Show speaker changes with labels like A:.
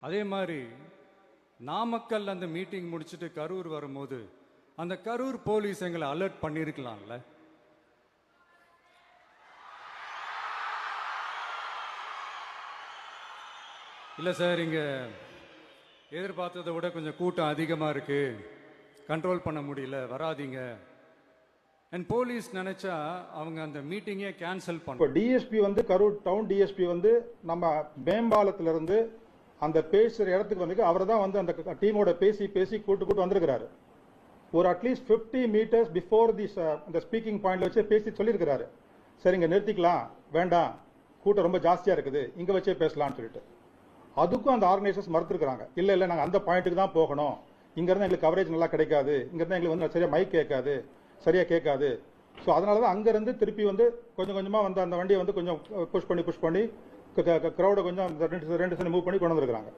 A: அதே மாதிரி நாமக்கல் அந்த மீட்டிங் முடிச்சுட்டு கரூர் வரும்போது அந்த கரூர் போலீஸ் எங்களை அலர்ட் பண்ணியிருக்கலாம்ல. இல்லை சார், இங்கே எதிர்பார்த்ததை விட கொஞ்சம் கூட்டம் அதிகமாக இருக்கு, கண்ட்ரோல் பண்ண முடியல, வராதிங்க. அண்ட் போலீஸ் நினைச்சா அவங்க அந்த மீட்டிங்கே கேன்சல் பண்ண.
B: டிஎஸ்பி வந்து கரூர் டவுன் டிஎஸ்பி வந்து நம்ம மேம்பாலத்திலிருந்து அந்த பேசுகிற இடத்துக்கு வந்து அவர் தான் வந்து அந்த டீமோட பேசி கூட்டு வந்திருக்கிறாரு. ஒரு அட்லீஸ்ட் 50 மீட்டர்ஸ் பிஃபோர் அந்த ஸ்பீக்கிங் பாயிண்ட்ல வச்சு பேசி சொல்லியிருக்கிறாரு. சரி, இங்கே நிறுத்திக்கலாம், வேண்டாம், கூட்டம் ரொம்ப ஜாஸ்தியாக இருக்குது, இங்கே வச்சே பேசலாம்னு சொல்லிட்டு. அதுக்கும் அந்த ஆர்கனைசர்ஸ் மறுத்துருக்காங்க. இல்லை நாங்கள் அந்த பாயிண்ட்டுக்கு தான் போகணும், இங்கேருந்து எங்களுக்கு கவரேஜ் நல்லா கிடைக்காது, இங்கேருந்து எங்களுக்கு வந்து சரியாக மைக் கேட்காது, சரியாக கேட்காது. ஸோ அதனால தான் அங்கேருந்து திருப்பி வந்து கொஞ்சம் கொஞ்சமாக வந்து அந்த வண்டியை வந்து கொஞ்சம் புஷ் பண்ணி க்ரௌடை கொஞ்சம் 2 மூவ் பண்ணி கொண்டு வந்துருக்காங்க.